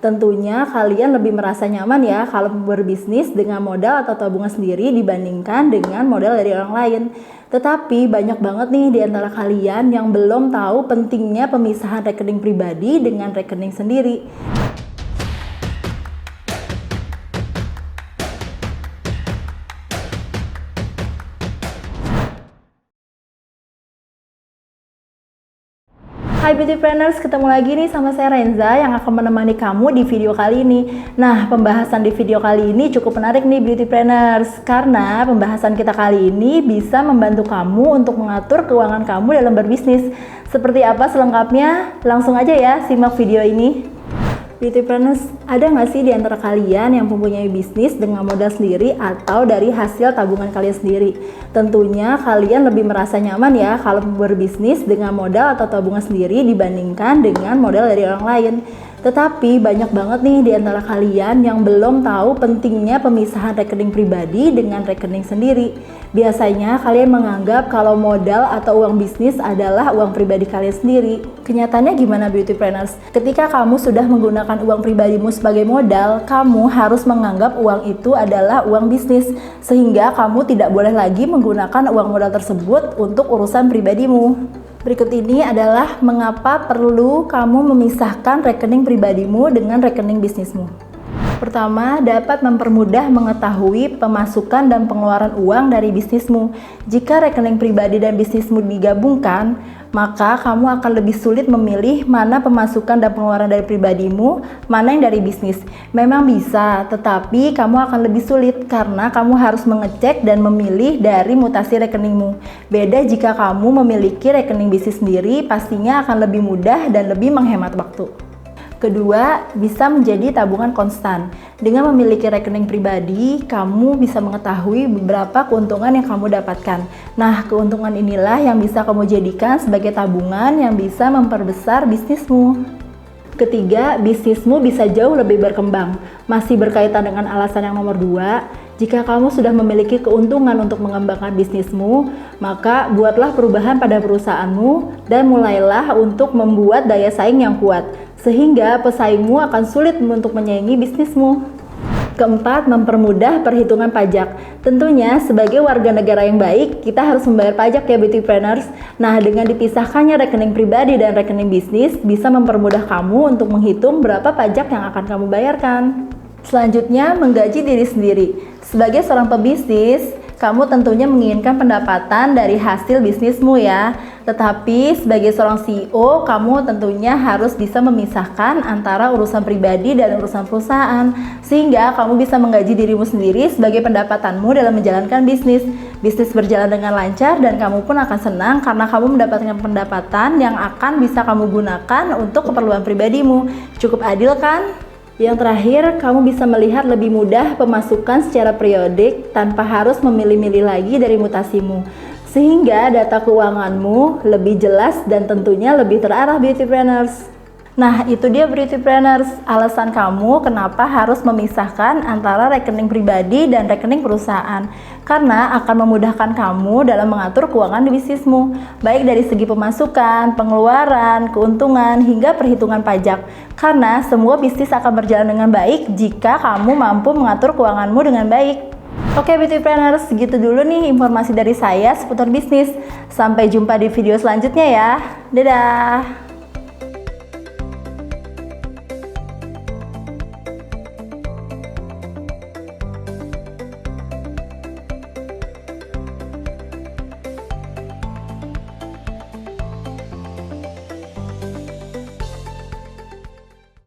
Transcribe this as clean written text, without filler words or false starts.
Tentunya kalian lebih merasa nyaman ya kalau berbisnis dengan modal atau tabungan sendiri dibandingkan dengan modal dari orang lain. Tetapi banyak banget nih di antara kalian yang belum tahu pentingnya pemisahan rekening pribadi dengan rekening sendiri. Hai Beautypreneurs, ketemu lagi nih sama saya Renza yang akan menemani kamu di video kali ini. Nah, pembahasan di video kali ini cukup menarik nih Beautypreneurs, karena pembahasan kita kali ini bisa membantu kamu untuk mengatur keuangan kamu dalam berbisnis. Seperti apa selengkapnya? Langsung aja ya simak video ini. Beautypreneurs, ada nggak sih di antara kalian yang mempunyai bisnis dengan modal sendiri atau dari hasil tabungan kalian sendiri? Tentunya kalian lebih merasa nyaman ya kalau berbisnis dengan modal atau tabungan sendiri dibandingkan dengan modal dari orang lain. Tetapi banyak banget nih di antara kalian yang belum tahu pentingnya pemisahan rekening pribadi dengan rekening sendiri. Biasanya kalian menganggap kalau modal atau uang bisnis adalah uang pribadi kalian sendiri. Kenyataannya gimana Beautypreneurs? Ketika kamu sudah menggunakan uang pribadimu sebagai modal, kamu harus menganggap uang itu adalah uang bisnis. Sehingga kamu tidak boleh lagi menggunakan uang modal tersebut untuk urusan pribadimu. Berikut ini adalah mengapa perlu kamu memisahkan rekening pribadimu dengan rekening bisnismu. Pertama, dapat mempermudah mengetahui pemasukan dan pengeluaran uang dari bisnismu. Jika rekening pribadi dan bisnismu digabungkan, maka kamu akan lebih sulit memilih mana pemasukan dan pengeluaran dari pribadimu, mana yang dari bisnis. Memang bisa, tetapi kamu akan lebih sulit karena kamu harus mengecek dan memilih dari mutasi rekeningmu. Beda jika kamu memiliki rekening bisnis sendiri, pastinya akan lebih mudah dan lebih menghemat waktu. Kedua, bisa menjadi tabungan konstan. Dengan memiliki rekening pribadi, kamu bisa mengetahui beberapa keuntungan yang kamu dapatkan. Nah, keuntungan inilah yang bisa kamu jadikan sebagai tabungan yang bisa memperbesar bisnismu. Ketiga, bisnismu bisa jauh lebih berkembang. Masih berkaitan dengan alasan yang nomor 2, jika kamu sudah memiliki keuntungan untuk mengembangkan bisnismu, maka buatlah perubahan pada perusahaanmu dan mulailah untuk membuat daya saing yang kuat, sehingga pesaingmu akan sulit untuk menyaingi bisnismu. Keempat, mempermudah perhitungan pajak. Tentunya sebagai warga negara yang baik, kita harus membayar pajak ya Beautypreneurs. Nah, dengan dipisahkannya rekening pribadi dan rekening bisnis, bisa mempermudah kamu untuk menghitung berapa pajak yang akan kamu bayarkan. Selanjutnya, menggaji diri sendiri. Sebagai seorang pebisnis, kamu tentunya menginginkan pendapatan dari hasil bisnismu ya. Tetapi sebagai seorang CEO, kamu tentunya harus bisa memisahkan antara urusan pribadi dan urusan perusahaan. Sehingga kamu bisa menggaji dirimu sendiri sebagai pendapatanmu dalam menjalankan bisnis. Bisnis berjalan dengan lancar dan kamu pun akan senang karena kamu mendapatkan pendapatan yang akan bisa kamu gunakan untuk keperluan pribadimu. Cukup adil kan? Yang terakhir, kamu bisa melihat lebih mudah pemasukan secara periodik tanpa harus memilih-milih lagi dari mutasimu. Sehingga data keuanganmu lebih jelas dan tentunya lebih terarah Beautypreneurs. Nah, itu dia Beautypreneurs, alasan kamu kenapa harus memisahkan antara rekening pribadi dan rekening perusahaan. Karena akan memudahkan kamu dalam mengatur keuangan di bisnismu, baik dari segi pemasukan, pengeluaran, keuntungan, hingga perhitungan pajak. Karena semua bisnis akan berjalan dengan baik jika kamu mampu mengatur keuanganmu dengan baik. Oke Beautypreneurs, segitu dulu nih informasi dari saya seputar bisnis. Sampai jumpa di video selanjutnya ya. Dadah!